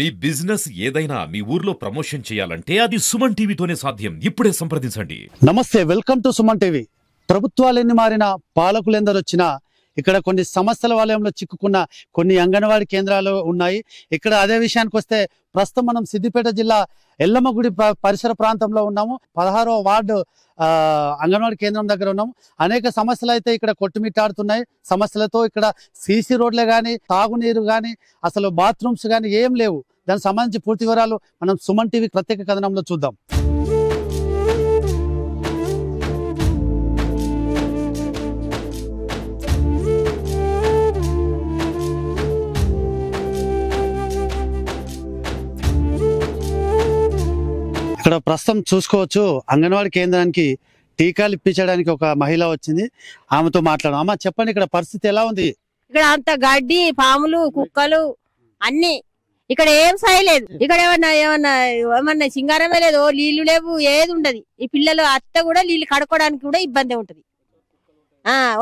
మీ business ఏదైనా మీ ఊర్లో promotion చేయాలంటే అది సుమన్ టీవీతోనే సాధ్యం. ఇప్పుడే సంప్రదించండి. నమస్తే, వెల్కమ్ టు సుమన్ టీవీ. ప్రభుత్వాలు ఎన్ని మారినా, పాలకులు ఎందరు వచ్చినా ఇక్కడ కొన్ని సమస్యల వలయంలో చిక్కుకున్న కొన్ని అంగన్వాడీ కేంద్రాలు ఉన్నాయి. ఇక్కడ అదే విషయానికి వస్తే ప్రస్తుతం మనం సిద్దిపేట జిల్లా ఎల్లమ్మగుడి పరిసర ప్రాంతంలో ఉన్నాము. 16వ వార్డు అంగన్వాడీ కేంద్రం దగ్గర ఉన్నాము. అనేక సమస్యలు అయితే ఇక్కడ కొట్టుమిట్టాడుతున్నాయి. సమస్యలతో ఇక్కడ సీసీ రోడ్లే కానీ, తాగునీరు కానీ, అసలు బాత్రూమ్స్ కానీ ఏం లేవు. దానికి సంబంధించి పూర్తి వివరాలు మనం సుమన్ టీవీ ప్రత్యేక కథనంలో చూద్దాం. ఇక్కడ ప్రస్తుతం చూసుకోవచ్చు, అంగన్వాడీ కేంద్రానికి టీకాలు ఇప్పించడానికి ఒక మహిళ వచ్చింది. ఆమెతో మాట్లాడడం. అమ్మ చెప్పండి, ఇక్కడ పరిస్థితి ఎలా ఉంది? ఇక్కడ అంత గడ్డి, పాములు, కుక్కలు అన్ని. ఇక్కడ ఏం సాయలేదు. ఇక్కడ ఏమన్నా సింగారమే లేదు, నీళ్లు లేవు, ఏది ఉండదు. ఈ పిల్లలు అత్త కూడా నీళ్లు కడుక్కోవడానికి కూడా ఇబ్బంది ఉంటది.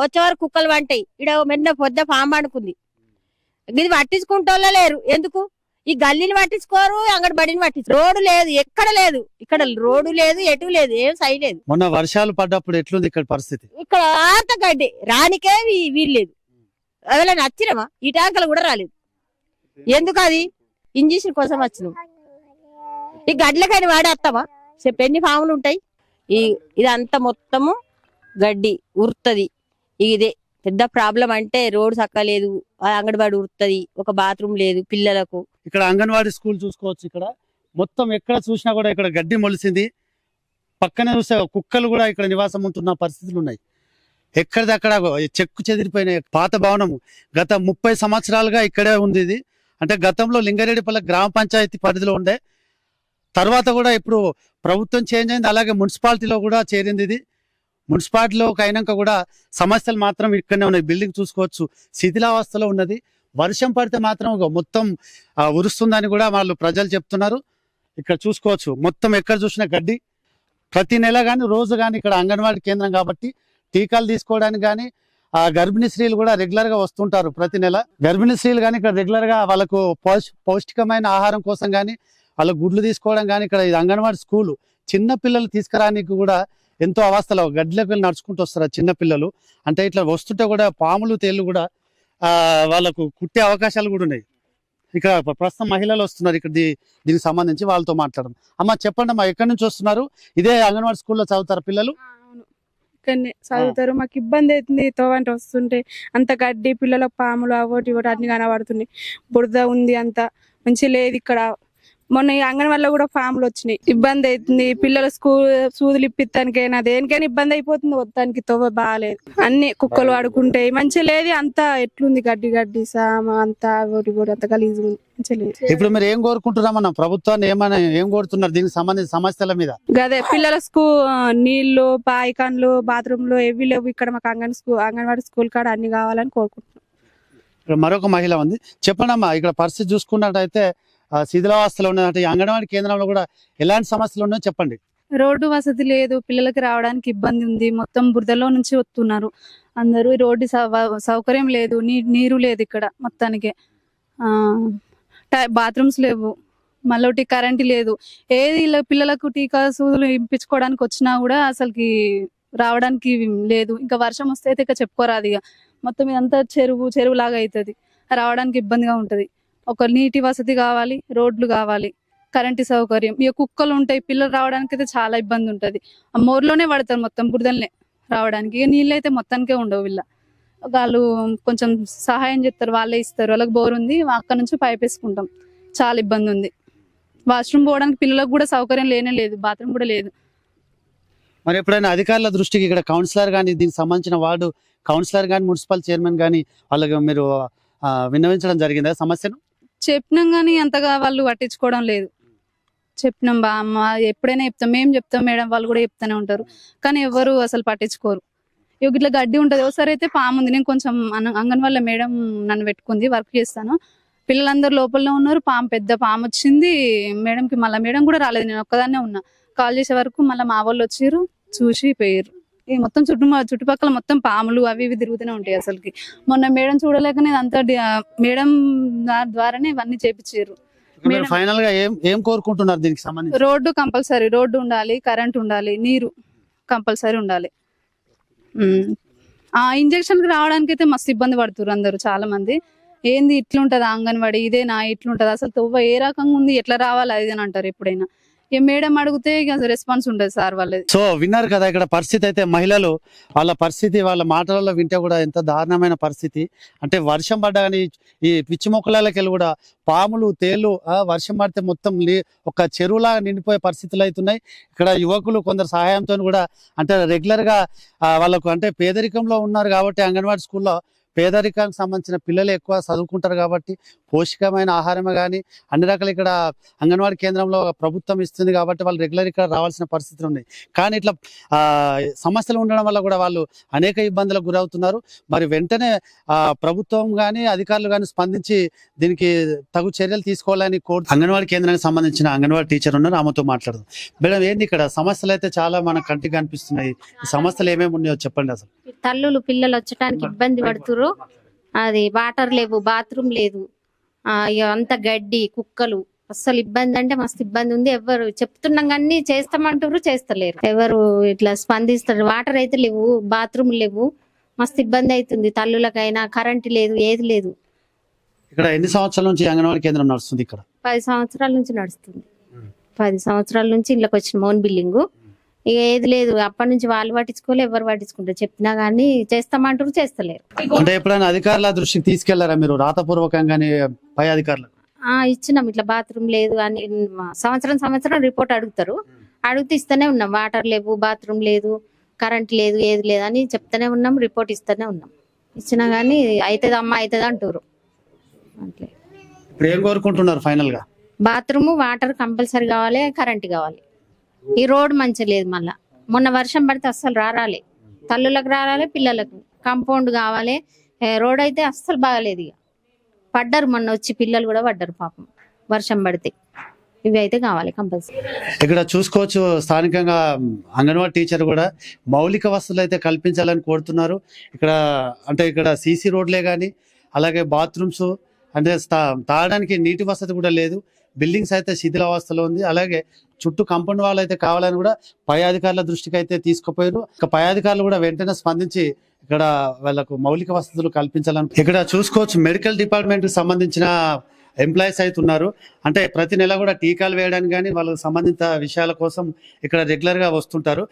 వచ్చేవారు కుక్కలు వంటాయి. ఇక్కడ మెన్న పొద్దు పాము అనుకుంది. ఇది పట్టించుకుంటోళ్ళ లేరు. ఎందుకు ఈ గల్లీని పట్టించుకోరు, అంగడిబడిని పట్టించుకోరు. రోడ్డు లేదు, ఎక్కడ లేదు. ఇక్కడ రోడ్డు లేదు, ఎటు లేదు, ఏం సై లేదు. మొన్న వర్షాలు పడ్డప్పుడు ఎట్లుంది ఇక్కడ పరిస్థితి? ఇక్కడ అంత గడ్డి, రానికే వీల్లేదు. అవేళ నచ్చినమా? ఈ ట్యాంకలు కూడా రాలేదు. ఎందుకు? అది ఇంజక్షన్ కోసం వచ్చినాం. ఈ గడ్లకైనా వాడేస్తామా? చెప్పు, ఎన్ని పాములు ఉంటాయి. ఇదంతా మొత్తము గడ్డి ఉరుతుంది. ఇదే పెద్ద ప్రాబ్లం. అంటే రోడ్డు చక్కలేదు, అంగడివాడి ఉరుతుంది, ఒక బాత్రూమ్ లేదు పిల్లలకు. ఇక్కడ అంగన్వాడీ స్కూల్ చూసుకోవచ్చు. ఇక్కడ మొత్తం ఎక్కడ చూసినా కూడా ఇక్కడ గడ్డి మొలిసింది. పక్కనే చూస్తే కుక్కలు కూడా ఇక్కడ నివాసం ఉంటున్న పరిస్థితులు ఉన్నాయి. ఎక్కడిదక్కడ చెక్కు చెదిరిపోయిన పాత భవనము గత 30 సంవత్సరాలుగా ఇక్కడే ఉంది. ఇది అంటే గతంలో లింగారెడ్డిపల్లి గ్రామ పంచాయతీ పరిధిలో ఉండే, తర్వాత కూడా ఇప్పుడు ప్రభుత్వం చేంజ్ అయింది. అలాగే మున్సిపాలిటీలో కూడా చేరింది. ఇది మున్సిపాలిటీలోకి అయినాక కూడా సమస్యలు మాత్రం ఇక్కడనే ఉన్నాయి. బిల్డింగ్ చూసుకోవచ్చు, శిథిలావస్థలో ఉన్నది. వర్షం పడితే మాత్రం మొత్తం ఉరుస్తుందని కూడా వాళ్ళు ప్రజలు చెప్తున్నారు. ఇక్కడ చూసుకోవచ్చు, మొత్తం ఎక్కడ చూసినా గడ్డి. ప్రతి నెల కానీ రోజు కానీ ఇక్కడ అంగన్వాడీ కేంద్రం కాబట్టి టీకాలు తీసుకోవడానికి కానీ గర్భిణీ స్త్రీలు కూడా రెగ్యులర్ గా వస్తుంటారు. ప్రతి నెల గర్భిణీ స్త్రీలు కానీ ఇక్కడ రెగ్యులర్ గా వాళ్ళకు పౌష్టికమైన ఆహారం కోసం కానీ, వాళ్ళ గుడ్లు తీసుకోవడం కానీ, ఇక్కడ అంగన్వాడీ స్కూలు చిన్న పిల్లలు తీసుకురానికి కూడా ఎంతో అవస్థలో గడ్డిలోకి వెళ్ళి నడుచుకుంటూ వస్తారు చిన్న పిల్లలు. అంటే ఇట్లా వస్తుంటే కూడా పాములు, తేళ్లు కూడా వాళ్ళకు కుట్టే అవకాశాలు కూడా ఉన్నాయి. ఇక్కడ ప్రస్తుతం మహిళలు వస్తున్నారు. ఇక్కడ దీనికి సంబంధించి వాళ్ళతో మాట్లాడడం. అమ్మ చెప్పండి అమ్మా, ఎక్కడి నుంచి వస్తున్నారు? ఇదే అంగన్వాడీ స్కూల్లో చదువుతారు పిల్లలు? ఇక్కడనే చదువుతారు. మాకు ఇబ్బంది అవుతుంది. తోవంట వస్తుంటే అంత గడ్డి, పిల్లలకు పాములు అవోటి ఇవోటి అన్ని కనబడుతున్నాయి. బురద ఉంది, అంత మంచి లేదు ఇక్కడ. మొన్న ఈ అంగన్వాడీలో కూడా పాములు వచ్చినాయి. ఇబ్బంది అవుతుంది. పిల్లల సూదులు ఇప్పిస్తానికైనా దేనికైనా ఇబ్బంది అయిపోతుంది. వద్దానికి తోవ బాగాలేదు. అన్ని కుక్కలు ఆడుకుంటాయి. మంచిగా లేదు. అంతా ఎట్లుంది గడ్డి గడ్డి సామ అంతా ఒకటి కూడా అంత గలీజు మంచిగా లేదు. ఇప్పుడు మీరు ఏం కోరుకుంటున్నామన్నా? ప్రభుత్వాన్ని ఏం కోరుతున్నారు దీనికి సంబంధించిన సమస్యల మీద? గదే పిల్లల నీళ్లు, పాయికాన్లు, బాత్రూమ్లు ఏవి లేవు ఇక్కడ. మాకు అంగన్వాడీ స్కూల్ కాడ అన్ని కావాలని కోరుకుంటున్నాం. ఇక్కడ మరొక మహిళ ఉంది. చెప్పండి అమ్మా, ఇక్కడ పరిస్థితి చూసుకున్నట్టయితే శిథిలావస్థలో ఉన్నట్టు అంగన్వాడీ కేంద్రంలో కూడా ఎలాంటి సమస్యలు ఉన్నాయో చెప్పండి. రోడ్డు వసతి లేదు, పిల్లలకి రావడానికి ఇబ్బంది ఉంది. మొత్తం బురదలో నుంచి వస్తున్నారు అందరూ. రోడ్డు సౌకర్యం లేదు, నీరు లేదు ఇక్కడ మొత్తానికి. బాత్రూమ్స్ లేవు, మళ్ళీ కరెంట్ లేదు. ఏది పిల్లలకు టీకా సూదులు ఇంపించుకోవడానికి వచ్చినా కూడా అసలుకి రావడానికి లేదు. ఇంకా వర్షం వస్తే అయితే ఇక చెప్పుకోరాదు. ఇక మొత్తం ఇదంతా చెరువు లాగా అవుతుంది. రావడానికి ఇబ్బందిగా ఉంటది. ఒక నీటి వసతి కావాలి, రోడ్లు కావాలి, కరెంటు సౌకర్యం. ఇక కుక్కలు ఉంటాయి, పిల్లలు రావడానికి అయితే చాలా ఇబ్బంది ఉంటది. ఆ మోర్లోనే పడతారు మొత్తం బురదలనే రావడానికి. ఇక నీళ్ళు అయితే మొత్తానికే ఉండవు. వాళ్ళు కొంచెం సహాయం చేస్తారు, వాళ్ళే ఇస్తారు. వాళ్ళకి బోర్ ఉంది, అక్కడ నుంచి పైప్ వేసుకుంటాం. చాలా ఇబ్బంది ఉంది. వాష్రూమ్ పోవడానికి పిల్లలకు కూడా సౌకర్యం లేనే లేదు, బాత్రూమ్ కూడా లేదు. మరి ఎప్పుడైనా అధికారుల దృష్టికి ఇక్కడ కౌన్సిలర్ కానీ, దీనికి సంబంధించిన వార్డు కౌన్సిలర్ కానీ, మున్సిపల్ చైర్మన్ కానీ వాళ్ళకి మీరు విన్నవించడం జరిగిందా సమస్యను? చెప్పినాం కానీ అంతగా వాళ్ళు పట్టించుకోవడం లేదు. చెప్పినాం అమ్మ, ఎప్పుడైనా చెప్తాం, మేము చెప్తాం, మేడం వాళ్ళు కూడా చెప్తూనే ఉంటారు. కానీ ఎవరు అసలు పట్టించుకోరు. ఇట్లా గడ్డి ఉంటది. ఒకసారి అయితే పాము ఉంది. నేను కొంచెం అంగన్వాడీ మేడం నన్ను పెట్టుకుంది, వర్క్ చేస్తాను. పిల్లలందరూ లోపలనే ఉన్నారు. పెద్ద పాము వచ్చింది మేడంకి. మళ్ళీ మేడం కూడా రాలేదు, నేను ఒక్కదాన్నే ఉన్నా. కాల్ చేసే వరకు మళ్ళీ మా వాళ్ళు వచ్చిర్రు, చూసి పోయారు. మొత్తం చుట్టుపక్కల మొత్తం పాములు అవి ఇవి తిరుగుతూనే ఉంటాయి. అసలుకి మొన్న మేడం చూడలేకనే అంతా మేడం ద్వారానే ఇవన్నీ చేపించారు. మేడం ఫైనల్ గా ఏం కోరుకుంటున్నారు దీనికి సంబంధించి? రోడ్డు కంపల్సరీ, రోడ్డు ఉండాలి, కరెంట్ ఉండాలి, నీరు కంపల్సరీ ఉండాలి. ఆ ఇంజక్షన్ కి రావడానికి అయితే మస్తు ఇబ్బంది పడుతున్నారు అందరూ, చాలా మంది. ఏంది ఇట్లుంటది అంగన్వాడి, ఇదేనా ఇట్లుంటది, అసలు తొవ్వ ఏ రకంగా ఉంది, ఎట్లా రావాలి అది అని అంటారు ఎప్పుడైనా. మేడం అడిగితే రెస్పాన్స్ ఉండదు సార్ వాళ్ళది. సో విన్నారు కదా ఇక్కడ పరిస్థితి అయితే, మహిళలు వాళ్ళ పరిస్థితి వాళ్ళ మాటలలో వింటే కూడా ఎంత దారుణమైన పరిస్థితి అంటే, వర్షం పడ్డా కానీ ఈ పిచ్చి మొక్కలకి వెళ్ళి కూడా పాములు తేళ్లు వర్షం పడితే మొత్తం ఒక చెరువులాగా నిండిపోయే పరిస్థితులు అవుతున్నాయి. ఇక్కడ యువకులు కొందరు సహాయంతో కూడా అంటే రెగ్యులర్ గా వాళ్ళకు అంటే పేదరికంలో ఉన్నారు కాబట్టి అంగన్వాడీ స్కూల్లో పేదరికానికి సంబంధించిన పిల్లలు ఎక్కువ చదువుకుంటారు కాబట్టి పోషకమైన ఆహారమే కానీ అన్ని రకాలు ఇక్కడ అంగన్వాడీ కేంద్రంలో ప్రభుత్వం ఇస్తుంది కాబట్టి వాళ్ళు రెగ్యులర్ ఇక్కడ రావాల్సిన పరిస్థితులు ఉన్నాయి. కానీ ఇట్లా సమస్యలు ఉండడం వల్ల కూడా వాళ్ళు అనేక ఇబ్బందులకు గురవుతున్నారు. మరి వెంటనే ప్రభుత్వం కానీ అధికారులు కానీ స్పందించి దీనికి తగు చర్యలు తీసుకోవాలని అంగన్వాడీ కేంద్రానికి సంబంధించిన అంగన్వాడీ టీచర్ ఉన్నారు, ఆమెతో మాట్లాడదాం. మేడం ఏంది ఇక్కడ సమస్యలు అయితే చాలా మన కంటికి కనిపిస్తున్నాయి, ఈ సమస్యలు ఏమేమి ఉన్నాయో చెప్పండి. అసలు తల్లులు పిల్లలు వచ్చడానికి ఇబ్బంది పడుతురు, అది వాటర్ లేవు, బాత్రూమ్ లేదు, అంత గడ్డి కుక్కలు, అస్సలు ఇబ్బంది అంటే మస్తు ఇబ్బంది ఉంది. ఎవరు చెప్తున్నాం కానీ చేస్తామంటారు, చేస్తలేరు, ఎవరు ఇట్లా స్పందిస్తారు. వాటర్ అయితే లేవు, బాత్రూమ్ లేవు, మస్తు ఇబ్బంది అవుతుంది తల్లులకైనా. కరెంట్ లేదు, ఏది లేదు. ఇక్కడ ఎన్ని సంవత్సరాల నుంచి అంగన్వాడీ కేంద్రం నడుస్తుంది? ఇక్కడ 10 సంవత్సరాల నుంచి నడుస్తుంది. 10 సంవత్సరాల నుంచి ఇళ్ళకి వచ్చిన మోన్ బిల్డింగ్, ఇక ఏది లేదు. అప్పటి నుంచి వాళ్ళు పట్టించుకోలే, ఎవరు పట్టించుకుంటారు. చెప్పినా గానీ చేస్తామంటారు, చేస్తలేరు. అంటే ఎప్పుడైనా అధికారుల దృష్టికి తీసుకెళ్లారా మీరు రాతపూర్వకంగానే పై అధికారులకు? ఇచ్చినాం, ఇట్లా బాత్రూమ్ లేదు అని సంవత్సరం రిపోర్ట్ అడుగుతారు, అడిగితే ఇస్తూనే ఉన్నాం. వాటర్ లేవు, బాత్రూమ్ లేదు, కరెంట్ లేదు, ఏది లేదు అని చెప్తానే ఉన్నాం, రిపోర్ట్ ఇస్తూనే ఉన్నాం. ఇచ్చినా గానీ అవుతుంది అమ్మ అవుతుంది అంటారు. అట్లే ఇప్పుడు ఏం కోరుకుంటున్నారు ఫైనల్ గా? బాత్రూమ్ వాటర్ కంపల్సరీ కావాలి, కరెంట్ కావాలి. ఈ రోడ్ మంచి లేదు. మళ్ళా మొన్న వర్షం పడితే అస్సలు రారాలి, తల్లులకు రారాలి, పిల్లలకు కాంపౌండ్ కావాలి. రోడ్ అయితే అస్సలు బాగాలేదు. ఇక పడ్డారు మొన్న వచ్చి, పిల్లలు కూడా పడ్డారు పాపం వర్షం పడితే. ఇవి అయితే కావాలి కంపల్సరీ. ఇక్కడ చూసుకోవచ్చు స్థానికంగా అంగన్వాడీ టీచర్ కూడా మౌలిక వసతులు అయితే కల్పించాలని కోరుతున్నారు. ఇక్కడ అంటే ఇక్కడ సీసీ రోడ్లే కానీ అలాగే బాత్రూమ్స్ అంటే తాగడానికి నీటి వసతి కూడా లేదు. బిల్డింగ్స్ అయితే శిథిలావస్థలో ఉంది. అలాగే చుట్టూ కాంపౌండ్ వాళ్ళు అయితే కావాలని కూడా పై అధికారుల దృష్టికి అయితే తీసుకుపోయారు. పై అధికారులు కూడా వెంటనే స్పందించి ఇక్కడ వాళ్ళకు మౌలిక వసతులు కల్పించాలని. ఇక్కడ చూసుకోవచ్చు మెడికల్ డిపార్ట్మెంట్ కి సంబంధించిన ఎంప్లాయీస్ అయితే ఉన్నారు. అంటే ప్రతి నెల కూడా టీకాలు వేయడానికి కానీ వాళ్ళకి సంబంధిత విషయాల కోసం ఇక్కడ రెగ్యులర్ గా వస్తుంటారు.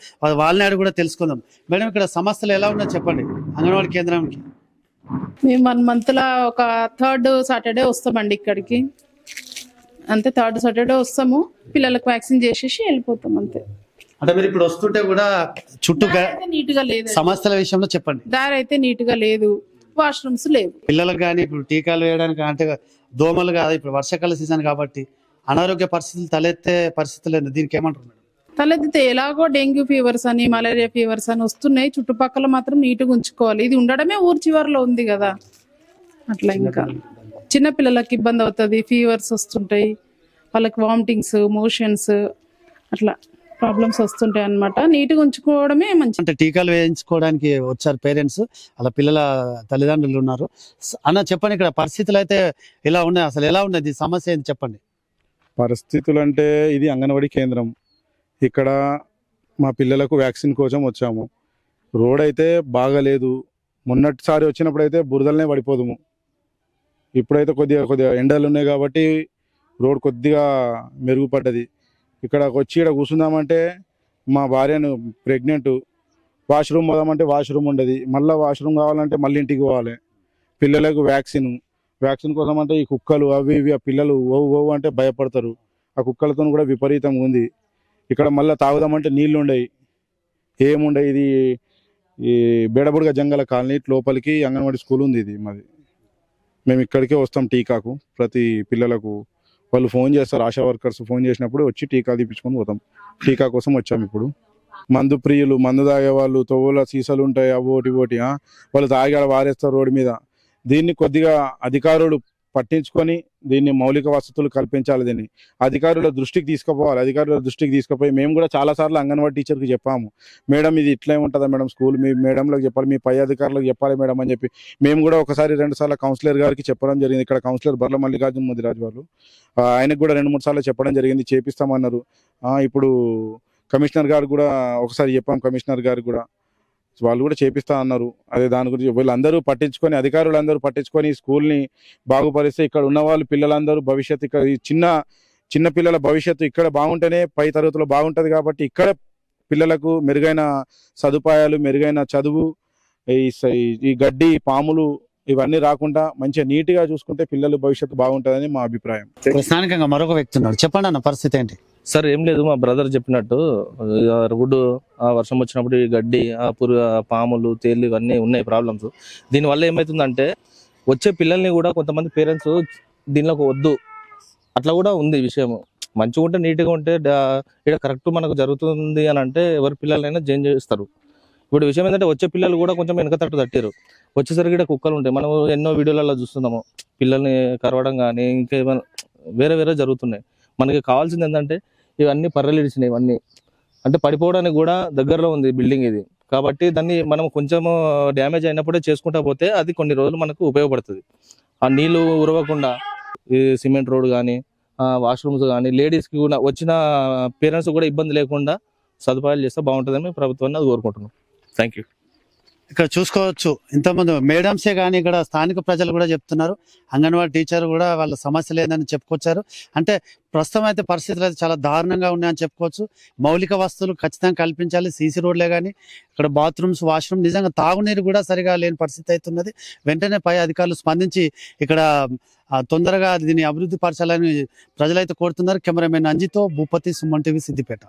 వాళ్ళని అడిగి కూడా తెలుసుకుందాం. మేడం ఇక్కడ సమస్యలు ఎలా ఉన్నాయో చెప్పండి అంగన్వాడీ కేంద్రానికి. మేము 1 month లా ఒక 3rd Saturday వస్తామండి ఇక్కడికి. అంతే, 3rd Saturday వస్తాము, పిల్లలకు వ్యాక్సిన్ చేసేసి వెళ్ళిపోతాం అంతే. అంటే మీరు ఇప్పుడు వస్తుంటే కూడా చుట్టూ నీట్ గా లేదు, సమస్యల విషయంలో చెప్పండి. దారి అయితే నీట్ గా లేదు, వాష్రూమ్స్ లేవు. పిల్లలకు కానీ ఇప్పుడు టీకాలు వేయడానికి అంటే దోమలు కాదు, ఇప్పుడు వర్షాకాల సీజన్ కాబట్టి అనారోగ్య పరిస్థితులు తలెత్తే పరిస్థితులు, దీనికి ఏమంటారు? తలెత్తితే ఎలాగో డెంగ్యూ ఫీవర్స్ అని, మలేరియా ఫీవర్స్ అని వస్తున్నాయి. చుట్టుపక్కల మాత్రం నీట్గా ఉంచుకోవాలి. ఇది ఉండడమే ఊరు చివరిలో ఉంది కదా, అట్లా ఇంకా చిన్నపిల్లలకి ఇబ్బంది అవుతుంది. ఫీవర్స్ వస్తుంటాయి, వాళ్ళకి వామిటింగ్స్, మోషన్స్, అట్లా ప్రాబ్లమ్స్ వస్తుంటాయి అన్నమాట. నీట్గా ఉంచుకోవడమే మంచి. అంటే టీకాలు వేయించుకోవడానికి వచ్చారు పేరెంట్స్, అలా పిల్లల తల్లిదండ్రులు ఉన్నారు. అన్న చెప్పండి ఇక్కడ పరిస్థితులు అయితే ఎలా ఉన్నాయి, అసలు ఎలా ఉన్నది సమస్య ఏంటి చెప్పండి. పరిస్థితులు అంటే ఇది అంగన్వాడీ కేంద్రం, ఇక్కడ మా పిల్లలకు వ్యాక్సిన్ కోసం వచ్చాము. రోడ్ అయితే బాగాలేదు. మొన్నటిసారి వచ్చినప్పుడు అయితే బురదలనే పడిపోదుము. ఇప్పుడైతే కొద్దిగా ఎండలు ఉన్నాయి కాబట్టి రోడ్ కొద్దిగా మెరుగుపడ్డది. ఇక్కడికి వచ్చి ఇక్కడ కూర్చుందామంటే మా భార్యను ప్రెగ్నెంట్, వాష్రూమ్ పోదామంటే వాష్రూమ్ ఉండదు, మళ్ళీ వాష్రూమ్ కావాలంటే మళ్ళీ ఇంటికి పోవాలి. పిల్లలకు వ్యాక్సిన్ కోసం అంటే ఈ కుక్కలు అవి ఇవి ఆ పిల్లలు ఓవు అంటే భయపడతారు. ఆ కుక్కలతో కూడా విపరీతంగా ఉంది. ఇక్కడ మళ్ళీ తాగుదామంటే నీళ్లు ఉండవు, ఏముండవు. ఇది ఈ బేడబుడుగ జంగల కాలనీ లోపలికి అంగన్వాడీ స్కూల్ ఉంది. ఇది మాది. మేము ఇక్కడికే వస్తాం టీకాకు. ప్రతి పిల్లలకు వాళ్ళు ఫోన్ చేస్తారు, ఆశా వర్కర్స్ ఫోన్ చేసినప్పుడు వచ్చి టీకాలు తీపించుకొని పోతాం. టీకా కోసం వచ్చాము. ఇప్పుడు మందు ప్రియులు, మందు తాగే వాళ్ళు, తొవ్వుల సీసాలు ఉంటాయి, అవోటి వాళ్ళు తాగి వారేస్తారు రోడ్డు మీద. దీన్ని కొద్దిగా అధికారులు పట్టించుకొని దీన్ని మౌలిక వసతులు కల్పించాలి. దీన్ని అధికారుల దృష్టికి తీసుకుపోవాలి. అధికారుల దృష్టికి తీసుకుపోయి మేము కూడా చాలాసార్లు అంగన్వాడీ టీచర్కి చెప్పాము, మేడం ఇది ఇట్లే ఉంటుందా మేడం, స్కూల్ మీ మేడంలకు చెప్పాలి, మీ పై అధికారులకు చెప్పాలి మేడం అని చెప్పి మేము కూడా ఒకసారి 2 సార్లు కౌన్సిలర్ గారికి చెప్పడం జరిగింది. ఇక్కడ కౌన్సిలర్ బర్ల మల్లికార్జున ముదిరాజు వాళ్ళు, ఆయనకు కూడా 2-3 సార్లు చెప్పడం జరిగింది, చేపిస్తామన్నారు. ఇప్పుడు కమిషనర్ గారు కూడా ఒకసారి చెప్పాం, కమిషనర్ గారు కూడా వాళ్ళు కూడా చేపిస్తా అన్నారు. అదే దాని గురించి వీళ్ళందరూ పట్టించుకొని, అధికారులందరూ పట్టించుకొని స్కూల్ని బాగుపరిస్తే ఇక్కడ ఉన్న వాళ్ళు పిల్లలందరూ భవిష్యత్తు, ఇక్కడ ఈ చిన్న పిల్లల భవిష్యత్తు ఇక్కడ బాగుంటేనే పై తరగతిలో బాగుంటుంది. కాబట్టి ఇక్కడ పిల్లలకు మెరుగైన సదుపాయాలు, మెరుగైన చదువు, ఈ గడ్డి పాములు ఇవన్నీ రాకుండా మంచిగా నీట్గా చూసుకుంటే పిల్లల భవిష్యత్తు బాగుంటుందని మా అభిప్రాయం. స్థానికంగా మరొక వ్యక్తి ఉన్నాడు, చెప్పండి అన్న పరిస్థితి ఏంటి? సార్ ఏం లేదు, మా బ్రదర్ చెప్పినట్టు రోడ్డు వర్షం వచ్చినప్పుడు ఈ గడ్డి, పాములు, తేళ్లు ఇవన్నీ ఉన్నాయి ప్రాబ్లమ్స్. దీనివల్ల ఏమవుతుందంటే వచ్చే పిల్లల్ని కూడా కొంతమంది పేరెంట్స్ దీనిలోకి వద్దు, అట్లా కూడా ఉంది విషయం. మంచిగా ఉంటే నీట్గా ఉంటే ఇక్కడ కరెక్ట్ మనకు జరుగుతుంది అని అంటే ఎవరి పిల్లలైనా చేంజ్ చేస్తారు. ఇప్పుడు విషయం ఏంటంటే వచ్చే పిల్లలు కూడా కొంచెం వెనక తట్టారు. వచ్చేసరికి ఇక్కడ కుక్కలు ఉంటాయి. మనం ఎన్నో వీడియోలలో చూస్తున్నాము, పిల్లల్ని కరవడం కానీ ఇంకేమైనా వేరే జరుగుతున్నాయి. మనకి కావాల్సింది ఏంటంటే ఇవన్నీ పర్రెలు ఇడిచినాయి, ఇవన్నీ అంటే పడిపోవడానికి కూడా దగ్గరలో ఉంది బిల్డింగ్ ఇది. కాబట్టి దాన్ని మనం కొంచెం డ్యామేజ్ అయినప్పుడే చేసుకుంటా పోతే అది కొన్ని రోజులు మనకు ఉపయోగపడుతుంది. ఆ నీళ్లు ఉరవకుండా ఈ సిమెంట్ రోడ్ కానీ, వాష్రూమ్స్ కానీ, లేడీస్కి కూడా వచ్చిన పేరెంట్స్ కూడా ఇబ్బంది లేకుండా సదుపాయాలు చేస్తే బాగుంటుందని ప్రభుత్వాన్ని అది కోరుకుంటున్నాం. Thank you. ఇక్కడ చూసుకోవచ్చు ఇంతకుముందు మేడమ్సే కానీ ఇక్కడ స్థానిక ప్రజలు కూడా చెప్తున్నారు, అంగన్వాడీ టీచర్ కూడా వాళ్ళ సమస్య లేదని చెప్పుకొచ్చారు. అంటే ప్రస్తుతం అయితే పరిస్థితులు అయితే చాలా దారుణంగా ఉన్నాయని చెప్పుకోవచ్చు. మౌలిక వస్తువులు ఖచ్చితంగా కల్పించాలి. సీసీ రోడ్లే కానీ ఇక్కడ బాత్రూమ్స్, వాష్రూమ్, నిజంగా తాగునీరు కూడా సరిగా లేని పరిస్థితి అవుతున్నది. వెంటనే పై అధికారులు స్పందించి ఇక్కడ తొందరగా దీన్ని అభివృద్ధి పరచాలని ప్రజలైతే కోరుతున్నారు. కెమెరామెన్ అంజితో భూపతి, సుమన్ టీవీ, సిద్దిపేట.